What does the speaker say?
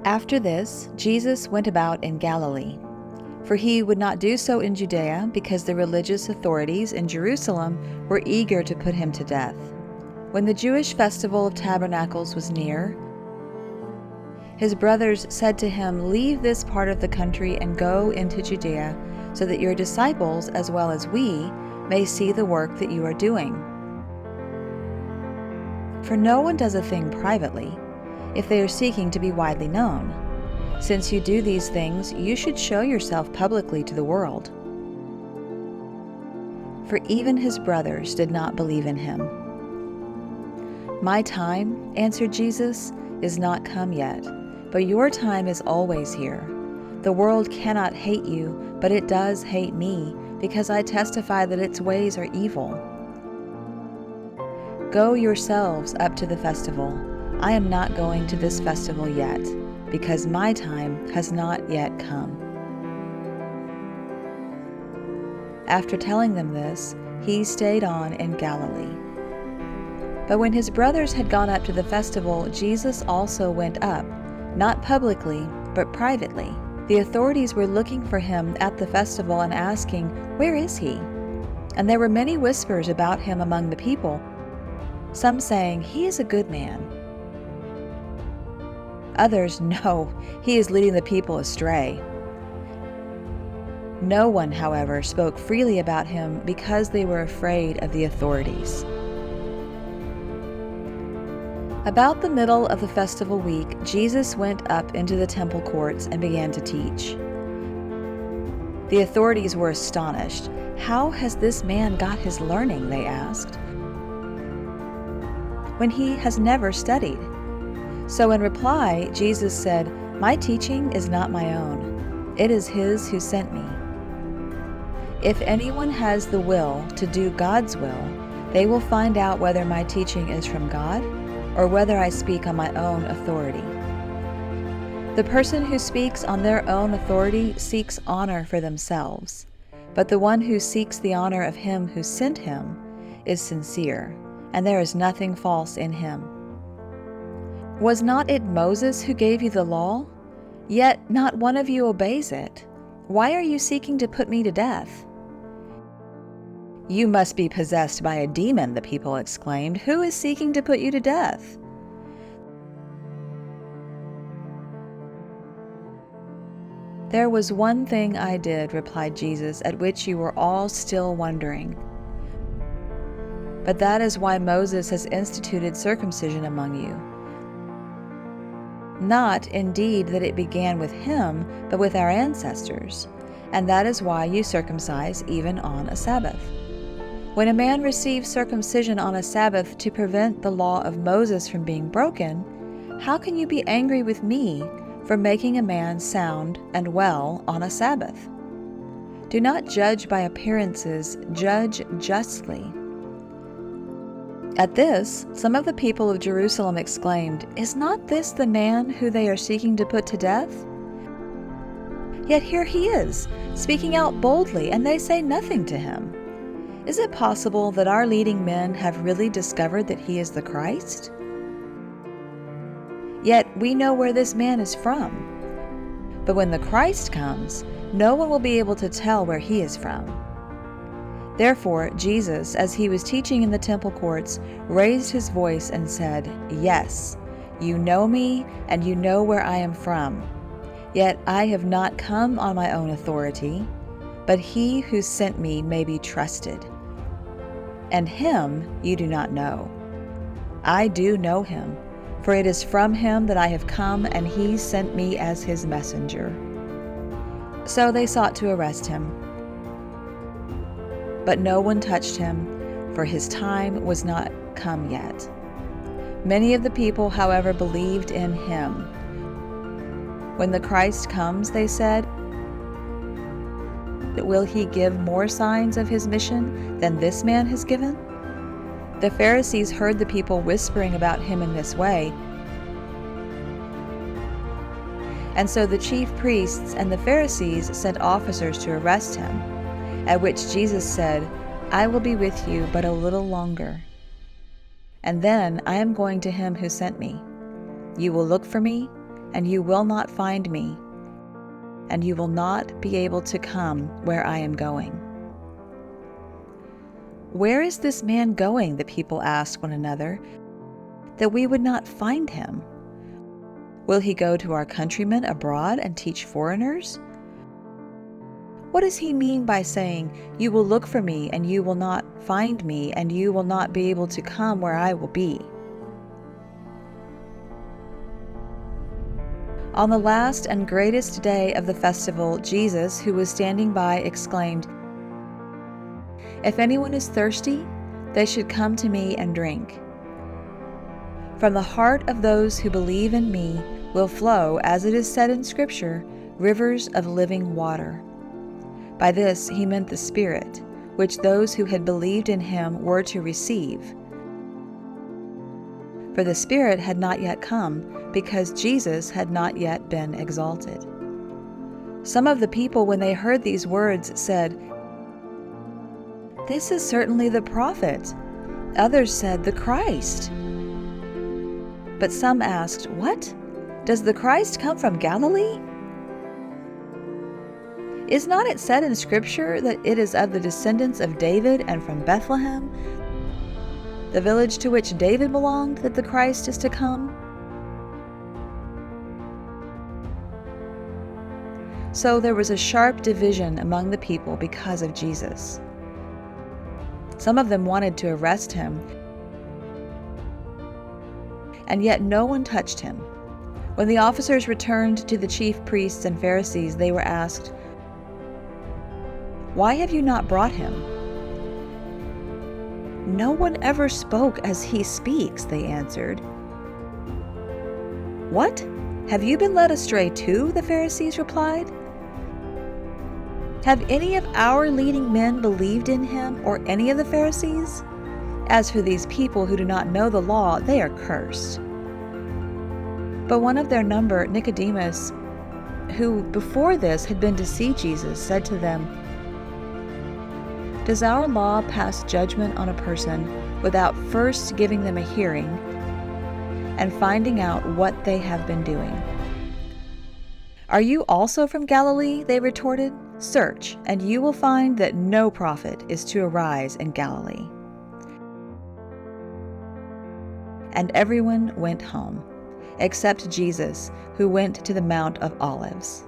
After this, Jesus went about in Galilee, for he would not do so in Judea because the religious authorities in Jerusalem were eager to put him to death. When the Jewish festival of tabernacles was near, his brothers said to him, "Leave this part of the country and go into Judea, so that your disciples, as well as we, may see the work that you are doing. For no one does a thing privately, if they are seeking to be widely known. Since you do these things, you should show yourself publicly to the world." For even his brothers did not believe in him. "My time," answered Jesus, "is not come yet, but your time is always here. The world cannot hate you, but it does hate me, because I testify that its ways are evil. Go yourselves up to the festival. I am not going to this festival yet, because my time has not yet come." After telling them this, he stayed on in Galilee. But when his brothers had gone up to the festival, Jesus also went up, not publicly, but privately. The authorities were looking for him at the festival and asking, "Where is he?" And there were many whispers about him among the people, some saying, "He is a good man." Others, "No, he is leading the people astray." No one, however, spoke freely about him because they were afraid of the authorities. About the middle of the festival week, Jesus went up into the temple courts and began to teach. The authorities were astonished. "How has this man got his learning?" they asked, "when he has never studied." So in reply, Jesus said, "My teaching is not my own. It is his who sent me. If anyone has the will to do God's will, they will find out whether my teaching is from God or whether I speak on my own authority. The person who speaks on their own authority seeks honor for themselves, but the one who seeks the honor of him who sent him is sincere, and there is nothing false in him. Was not it Moses who gave you the law? Yet not one of you obeys it. Why are you seeking to put me to death?" "You must be possessed by a demon," the people exclaimed. "Who is seeking to put you to death?" "There was one thing I did," replied Jesus, "at which you were all still wondering. But that is why Moses has instituted circumcision among you. Not, indeed, that it began with him, but with our ancestors, and that is why you circumcise even on a Sabbath. When a man receives circumcision on a Sabbath to prevent the law of Moses from being broken, how can you be angry with me for making a man sound and well on a Sabbath? Do not judge by appearances, judge justly." At this, some of the people of Jerusalem exclaimed, "Is not this the man who they are seeking to put to death? Yet here he is, speaking out boldly, and they say nothing to him. Is it possible that our leading men have really discovered that he is the Christ? Yet we know where this man is from. But when the Christ comes, no one will be able to tell where he is from." Therefore, Jesus, as he was teaching in the temple courts, raised his voice and said, "Yes, you know me, and you know where I am from. Yet I have not come on my own authority, but he who sent me may be trusted. And him you do not know. I do know him, for it is from him that I have come, and he sent me as his messenger." So they sought to arrest him. But no one touched him, for his time was not come yet. Many of the people, however, believed in him. "When the Christ comes," they said, "will he give more signs of his mission than this man has given?" The Pharisees heard the people whispering about him in this way, and so the chief priests and the Pharisees sent officers to arrest him, at which Jesus said, "I will be with you but a little longer, and then I am going to him who sent me. You will look for me, and you will not find me, and you will not be able to come where I am going." "Where is this man going," the people asked one another, "that we would not find him? Will he go to our countrymen abroad and teach foreigners? What does he mean by saying, 'You will look for me, and you will not find me, and you will not be able to come where I will be'?" On the last and greatest day of the festival, Jesus, who was standing by, exclaimed, "If anyone is thirsty, they should come to me and drink. From the heart of those who believe in me will flow, as it is said in Scripture, rivers of living water." By this he meant the Spirit, which those who had believed in him were to receive. For the Spirit had not yet come, because Jesus had not yet been exalted. Some of the people, when they heard these words, said, "This is certainly the prophet." Others said, "The Christ." But some asked, "What? Does the Christ come from Galilee? Is not it said in Scripture that it is of the descendants of David and from Bethlehem, the village to which David belonged, that the Christ is to come?" So there was a sharp division among the people because of Jesus. Some of them wanted to arrest him, and yet no one touched him. When the officers returned to the chief priests and Pharisees, they were asked, "Why have you not brought him?" "No one ever spoke as he speaks," they answered. "What? Have you been led astray too?" the Pharisees replied. "Have any of our leading men believed in him, or any of the Pharisees? As for these people who do not know the law, they are cursed." But one of their number, Nicodemus, who before this had been to see Jesus, said to them, "Does our law pass judgment on a person without first giving them a hearing and finding out what they have been doing?" "Are you also from Galilee?" they retorted. "Search, and you will find that no prophet is to arise in Galilee." And everyone went home, except Jesus, who went to the Mount of Olives.